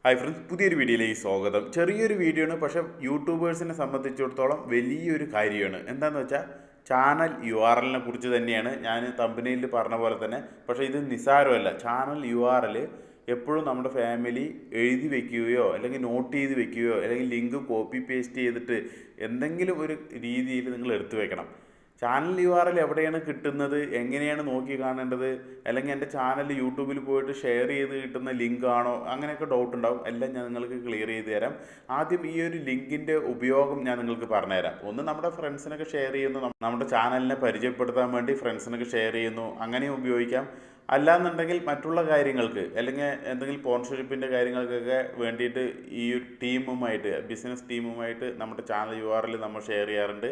Hi friends, പുതിയൊരു വീഡിയോയിലേക്ക് സ്വാഗതം. ചെറിയൊരു വീഡിയോ ആണ്, പക്ഷേ യൂട്യൂബേഴ്സിനെ സംബന്ധിച്ചിടത്തോളം വലിയൊരു കാര്യമാണ്. എന്താണെന്ന് വെച്ചാൽ ചാനൽ യു ആർ എല്ലിനെ കുറിച്ച് തന്നെയാണ്. ഞാൻ തമ്പനയിൽ പറഞ്ഞ പോലെ തന്നെ. പക്ഷേ ഇത് നിസ്സാരമല്ല. ചാനൽ യു ആർ എൽ എപ്പോഴും നമ്മുടെ ഫാമിലി എഴുതി വെക്കുകയോ അല്ലെങ്കിൽ നോട്ട് ചെയ്ത് വെക്കുകയോ അല്ലെങ്കിൽ ലിങ്ക് കോപ്പി പേസ്റ്റ് ചെയ്തിട്ട് എന്തെങ്കിലും ഒരു രീതിയിൽ നിങ്ങൾ എടുത്തു വെക്കണം. ചാനൽ യു ആർ എൽ എവിടെയാണ് കിട്ടുന്നത്, എങ്ങനെയാണ് നോക്കി കാണേണ്ടത്, അല്ലെങ്കിൽ എൻ്റെ ചാനൽ യൂട്യൂബിൽ പോയിട്ട് ഷെയർ ചെയ്ത് കിട്ടുന്ന ലിങ്ക് ആണോ, അങ്ങനെയൊക്കെ ഡൗട്ട് ഉണ്ടാവും. എല്ലാം ഞാൻ നിങ്ങൾക്ക് ക്ലിയർ ചെയ്ത് തരാം. ആദ്യം ഈ ഒരു ലിങ്കിൻ്റെ ഉപയോഗം ഞാൻ നിങ്ങൾക്ക് പറഞ്ഞുതരാം. ഒന്ന്, നമ്മുടെ ഫ്രണ്ട്സിനൊക്കെ ഷെയർ ചെയ്യുന്നു, നമ്മുടെ ചാനലിനെ പരിചയപ്പെടുത്താൻ വേണ്ടി ഫ്രണ്ട്സിനൊക്കെ ഷെയർ ചെയ്യുന്നു, അങ്ങനെ ഉപയോഗിക്കാം. അല്ലാന്നുണ്ടെങ്കിൽ മറ്റുള്ള കാര്യങ്ങൾക്ക് അല്ലെങ്കിൽ എന്തെങ്കിലും സ്പോൺസർഷിപ്പിൻ്റെ കാര്യങ്ങൾക്കൊക്കെ വേണ്ടിയിട്ട് ഈ ടീമുമായിട്ട്, ബിസിനസ് ടീമുമായിട്ട് നമ്മുടെ ചാനൽ യു ആർ എൽ നമ്മൾ ഷെയർ ചെയ്യാറുണ്ട്.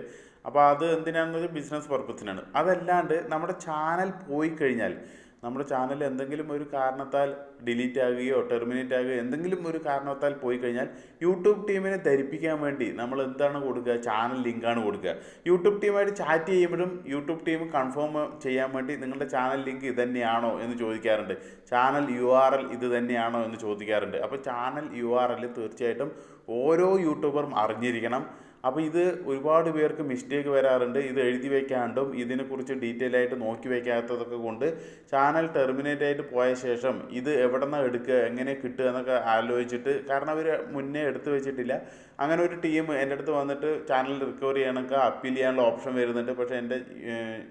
അപ്പോൾ അത് എന്തിനാണെന്ന് വെച്ചാൽ ബിസിനസ് പർപ്പസിനാണ്. അതല്ലാണ്ട് നമ്മുടെ ചാനൽ പോയി കഴിഞ്ഞാൽ, നമ്മുടെ ചാനൽ എന്തെങ്കിലും ഒരു കാരണത്താൽ ഡിലീറ്റ് ആകുകയോ ടെർമിനേറ്റ് ആകുകയോ എന്തെങ്കിലും ഒരു കാരണത്താൽ പോയി കഴിഞ്ഞാൽ യൂട്യൂബ് ടീമിനെ ധരിപ്പിക്കാൻ വേണ്ടി നമ്മൾ എന്താണ് കൊടുക്കുക? ചാനൽ ലിങ്കാണ് കൊടുക്കുക. യൂട്യൂബ് ടീമായിട്ട് ചാറ്റ് ചെയ്യുമ്പോഴും യൂട്യൂബ് ടീം കൺഫേം ചെയ്യാൻ വേണ്ടി നിങ്ങളുടെ ചാനൽ ലിങ്ക് ഇത് തന്നെയാണോ എന്ന് ചോദിക്കാറുണ്ട്. ചാനൽ യു ആർ എൽ ഇത് തന്നെയാണോ എന്ന് ചോദിക്കാറുണ്ട്. അപ്പോൾ ചാനൽ യു ആർ എൽ തീർച്ചയായിട്ടും ഓരോ യൂട്യൂബറും അറിഞ്ഞിരിക്കണം. അപ്പോൾ ഇത് ഒരുപാട് പേർക്ക് മിസ്റ്റേക്ക് വരാറുണ്ട്. ഇത് എഴുതി വയ്ക്കാണ്ടും ഇതിനെക്കുറിച്ച് ഡീറ്റെയിൽ ആയിട്ട് നോക്കി വയ്ക്കാത്തതൊക്കെ കൊണ്ട് ചാനൽ ടെർമിനേറ്റ് ആയിട്ട് പോയ ശേഷം ഇത് എവിടെ നിന്നാണ് എടുക്കുക, എങ്ങനെ കിട്ടുക എന്നൊക്കെ ആലോചിച്ചിട്ട്, കാരണം അവർ മുന്നേ എടുത്തു വെച്ചിട്ടില്ല. അങ്ങനെ ഒരു ടീം എൻ്റെ അടുത്ത് വന്നിട്ട് ചാനൽ റിക്കവർ ചെയ്യണമൊക്കെ അപ്പീൽ ചെയ്യാനുള്ള ഓപ്ഷൻ വരുന്നുണ്ട്, പക്ഷേ എൻ്റെ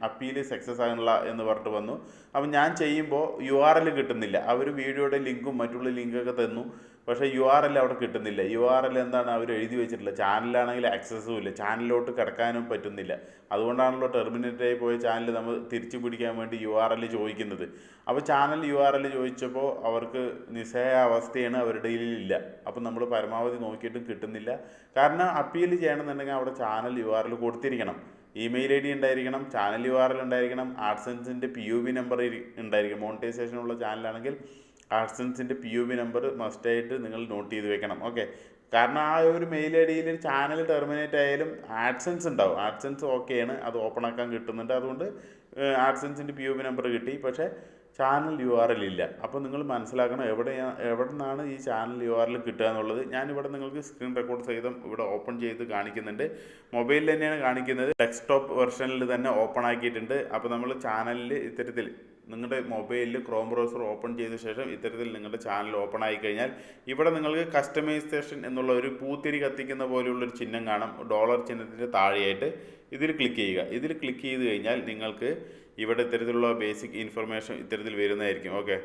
അപ്പീൽ സക്സസ് ആകണില്ല എന്ന് പറഞ്ഞിട്ട് വന്നു. അപ്പം ഞാൻ ചെയ്യുമ്പോൾ യു ആർ എൽ കിട്ടുന്നില്ല. അവർ വീഡിയോയുടെ ലിങ്കും മറ്റുള്ള ലിങ്കൊക്കെ തന്നു, പക്ഷേ യു ആർ എൽ അവിടെ കിട്ടുന്നില്ല. യു ആർ എൽ എന്താണ് അവർ എഴുതി വെച്ചിട്ടില്ല. ചാനലാണെങ്കിൽ ആക്സസും ഇല്ല, ചാനലിലോട്ട് കിടക്കാനും പറ്റുന്നില്ല. അതുകൊണ്ടാണല്ലോ ടെർമിനേറ്റ് ആയി പോയ ചാനൽ നമ്മൾ തിരിച്ചു പിടിക്കാൻ വേണ്ടി യു ആർ എൽ ചോദിക്കുന്നത്. അപ്പോൾ ചാനൽ യു ആർ എൽ ചോദിച്ചപ്പോൾ അവർക്ക് നിസ്സഹായ അവസ്ഥയാണ്, അവരുടെ ഇല്ല. അപ്പം നമ്മൾ പരമാവധി നോക്കിയിട്ടും കിട്ടുന്നില്ല. കാരണം അപ്പീൽ ചെയ്യണമെന്നുണ്ടെങ്കിൽ അവിടെ ചാനൽ യു ആർ എൽ കൊടുത്തിരിക്കണം, ഇമെയിൽ ഐ ഡി ഉണ്ടായിരിക്കണം, ചാനൽ യു ആർ എൽ ഉണ്ടായിരിക്കണം, ആഡ്സെൻസിൻ്റെ പി യു ബി നമ്പർ ഉണ്ടായിരിക്കും. മോണിറ്റൈസേഷനുള്ള ചാനലാണെങ്കിൽ ആഡ്സെൻസിൻ്റെ പി യു ബി നമ്പർ മസ്റ്റായിട്ട് നിങ്ങൾ നോട്ട് ചെയ്ത് വെക്കണം. ഓക്കെ, കാരണം ആ ഒരു മെയിൽ ഐ ഡിയിൽ ചാനൽ ടെർമിനേറ്റ് ആയാലും ആഡ്സെൻസ് ഉണ്ടാവും. ആഡ്സെൻസ് ഓക്കെയാണ്, അത് ഓപ്പൺ ആക്കാൻ കിട്ടുന്നുണ്ട്. അതുകൊണ്ട് ആഡ്സെൻസിൻ്റെ പി യു ബി നമ്പർ കിട്ടി, പക്ഷേ ചാനൽ യു ആർ എൽ ഇല്ല. അപ്പോൾ നിങ്ങൾ മനസ്സിലാക്കണം എവിടെ നിന്നാണ് ഈ ചാനൽ യു ആർ എൽ കിട്ടുക എന്നുള്ളത്. ഞാനിവിടെ നിങ്ങൾക്ക് സ്ക്രീൻ റെക്കോർഡ് സഹിതം ഇവിടെ ഓപ്പൺ ചെയ്ത് കാണിക്കുന്നുണ്ട്. മൊബൈലിൽ തന്നെയാണ് കാണിക്കുന്നത്, ഡെസ്ക്ടോപ്പ് വെർഷനിൽ തന്നെ ഓപ്പൺ ആക്കിയിട്ടുണ്ട്. അപ്പോൾ നമ്മൾ ചാനലിൽ ഇത്തരത്തിൽ നിങ്ങളുടെ മൊബൈലിൽ ക്രോം ബ്രൗസർ ഓപ്പൺ ചെയ്ത ശേഷം ഇത്തരത്തിൽ നിങ്ങളുടെ ചാനൽ ഓപ്പൺ ആയി കഴിഞ്ഞാൽ ഇവിടെ നിങ്ങൾക്ക് കസ്റ്റമൈസേഷൻ എന്നുള്ള ഒരു പൂത്തിരി കത്തിക്കുന്ന പോലെയുള്ളൊരു ചിഹ്നം കാണാം, ഡോളർ ചിഹ്നത്തിൻ്റെ താഴെയായിട്ട്. ഇതിൽ ക്ലിക്ക് ചെയ്യുക. ഇതിൽ ക്ലിക്ക് ചെയ്ത് കഴിഞ്ഞാൽ നിങ്ങൾക്ക് ഇവിടെ ഇത്തരത്തിലുള്ള ബേസിക് ഇൻഫർമേഷൻ ഇത്തരത്തിൽ വരുന്നതായിരിക്കും. ഓക്കെ,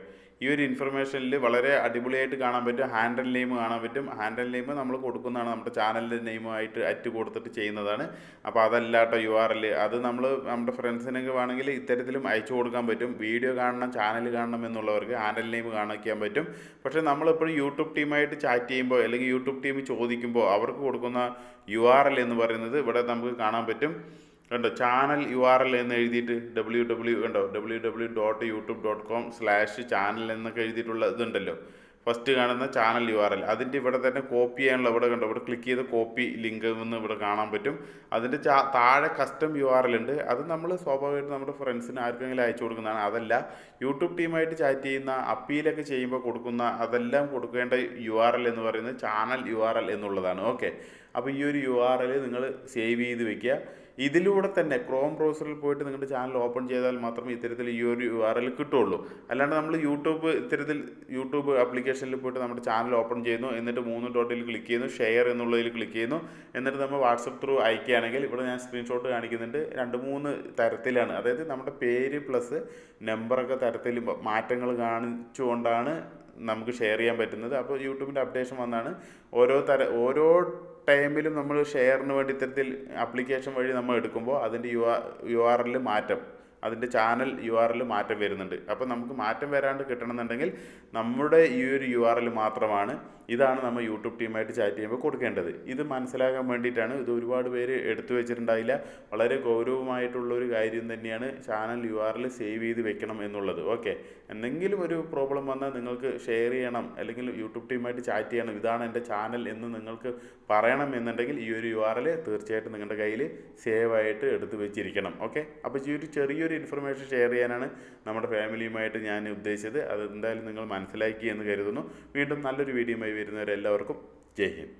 ഈ ഒരു ഇൻഫർമേഷനിൽ വളരെ അടിപൊളിയായിട്ട് കാണാൻ പറ്റും. ഹാൻഡിൽ നെയിം കാണാൻ പറ്റും. ഹാൻഡിൽ നെയിം നമ്മൾ കൊടുക്കുന്നതാണ്, നമ്മുടെ ചാനലിൻ്റെ നെയിമുമായിട്ട് അറ്റ് കൊടുത്തിട്ട് ചെയ്യുന്നതാണ്. അപ്പോൾ അതല്ലാട്ടോ യു ആർ എൽ, അത് നമ്മൾ നമ്മുടെ ഫ്രണ്ട്സിനൊക്കെ വേണമെങ്കിൽ ഇത്തരത്തിലും അയച്ചു കൊടുക്കാൻ പറ്റും. വീഡിയോ കാണണം, ചാനൽ കാണണം എന്നുള്ളവർക്ക് ഹാൻഡിൽ നെയിം കാണിക്കാൻ പറ്റും. പക്ഷേ നമ്മളെപ്പോഴും യൂട്യൂബ് ടീമായിട്ട് ചാറ്റ് ചെയ്യുമ്പോൾ അല്ലെങ്കിൽ യൂട്യൂബ് ടീം ചോദിക്കുമ്പോൾ അവർക്ക് കൊടുക്കുന്ന യു ആർ എൽ എന്ന് പറയുന്നത് ഇവിടെ നമുക്ക് കാണാൻ പറ്റും. കണ്ടോ, ചാനൽ യു ആർ എൽ എന്ന് എഴുതിയിട്ട് www.youtube.com/channel എന്നൊക്കെ എഴുതിയിട്ടുള്ള ഇതുണ്ടല്ലോ, ഫസ്റ്റ് കാണുന്ന ചാനൽ യു ആർ എൽ. അതിൻ്റെ ഇവിടെ തന്നെ കോപ്പി ചെയ്യാനുള്ള ഇവിടെ കണ്ടോ, ഇവിടെ ക്ലിക്ക് ചെയ്ത് കോപ്പി ലിങ്ക് എന്ന് ഇവിടെ കാണാൻ പറ്റും. അതിൻ്റെ താഴെ കസ്റ്റം യു ആർ എൽ ഉണ്ട്. അത് നമ്മൾ സ്വാഭാവികമായിട്ട് നമ്മുടെ ഫ്രണ്ട്സിന് ആർക്കെങ്കിലും അയച്ചു കൊടുക്കുന്നതാണ്. അതല്ല, യൂട്യൂബ് ടീമായിട്ട് ചാറ്റ് ചെയ്യുന്ന, അപ്പീലൊക്കെ ചെയ്യുമ്പോൾ കൊടുക്കുന്ന, അതെല്ലാം കൊടുക്കേണ്ട യു ആർ എൽ എന്ന് പറയുന്നത് ചാനൽ യു ആർ എൽ എന്നുള്ളതാണ്. ഓക്കെ, അപ്പോൾ ഈ ഒരു യു ആർ എൽ നിങ്ങൾ സേവ് ചെയ്ത് വെക്കുക. ഇതിലൂടെ തന്നെ ക്രോം ബ്രൗസറിൽ പോയിട്ട് നിങ്ങളുടെ ചാനൽ ഓപ്പൺ ചെയ്താൽ മാത്രമേ ഇത്തരത്തിൽ ഈ ഒരു യു ആർ എൽ കിട്ടുള്ളൂ. അല്ലാണ്ട് നമ്മൾ യൂട്യൂബ് ആപ്ലിക്കേഷനിൽ പോയിട്ട് നമ്മുടെ ചാനൽ ഓപ്പൺ ചെയ്യുന്നു, എന്നിട്ട് 3 ഡോട്ടിൽ ക്ലിക്ക് ചെയ്യുന്നു, ഷെയർ എന്നുള്ളതിൽ ക്ലിക്ക് ചെയ്യുന്നു, എന്നിട്ട് നമ്മൾ വാട്സപ്പ് ത്രൂ അയക്കുകയാണെങ്കിൽ ഇവിടെ ഞാൻ സ്ക്രീൻഷോട്ട് കാണിക്കുന്നുണ്ട്. 2-3 തരത്തിലാണ്, അതായത് നമ്മുടെ പേര് പ്ലസ് നമ്പറൊക്കെ തരത്തിൽ മാറ്റങ്ങൾ കാണിച്ചുകൊണ്ടാണ് നമുക്ക് ഷെയർ ചെയ്യാൻ പറ്റുന്നത്. അപ്പോൾ യൂട്യൂബിൻ്റെ അപ്ഡേഷൻ വന്നാണ് ഓരോ ടൈമിലും നമ്മൾ ഷെയറിന് വേണ്ടി ഇത്തരത്തിൽ ആപ്ലിക്കേഷൻ വഴി നമ്മൾ എടുക്കുമ്പോൾ അതിൻ്റെ യു ആർ എൽ മാറ്റം, അതിൻ്റെ ചാനൽ യു ആർ എൽ മാറ്റം വരുന്നുണ്ട്. അപ്പോൾ നമുക്ക് മാറ്റം വരാണ്ട് കിട്ടണമെന്നുണ്ടെങ്കിൽ നമ്മുടെ ഈ ഒരു യു ആർ എൽ മാത്രമാണ്, ഇതാണ് നമ്മൾ യൂട്യൂബ് ടീമായിട്ട് ചാറ്റ് ചെയ്യുമ്പോൾ കൊടുക്കേണ്ടത്. ഇത് മനസ്സിലാക്കാൻ വേണ്ടിയിട്ടാണ്. ഇത് ഒരുപാട് പേര് എടുത്തു വെച്ചിട്ടുണ്ടായില്ല. വളരെ ഗൗരവമായിട്ടുള്ളൊരു കാര്യം തന്നെയാണ് channel U R L save ചെയ്ത് വെക്കണം എന്നുള്ളത്. ഓക്കെ, എന്തെങ്കിലും ഒരു പ്രോബ്ലം വന്നാൽ നിങ്ങൾക്ക് ഷെയർ ചെയ്യണം, അല്ലെങ്കിൽ യൂട്യൂബ് ടീമായിട്ട് ചാറ്റ് ചെയ്യണം, ഇതാണ് എൻ്റെ ചാനൽ എന്ന് നിങ്ങൾക്ക് പറയണം എന്നുണ്ടെങ്കിൽ ഈ ഒരു URL തീർച്ചയായിട്ടും നിങ്ങളുടെ കയ്യിൽ സേവ് ആയിട്ട് എടുത്ത് വെച്ചിരിക്കണം. ഓക്കെ, അപ്പോൾ ഈ ഒരു ചെറിയൊരു ഇൻഫർമേഷൻ ഷെയർ ചെയ്യാനാണ് നമ്മുടെ ഫാമിലിയുമായിട്ട് ഞാൻ ഉദ്ദേശിച്ചത്. അത് എന്തായാലും നിങ്ങൾ മനസ്സിലാക്കി എന്ന് കരുതുന്നു. വീണ്ടും നല്ലൊരു വീഡിയോയുമായി വരുന്നവരെല്ലാവർക്കും ജയ് ഹിന്ദ്.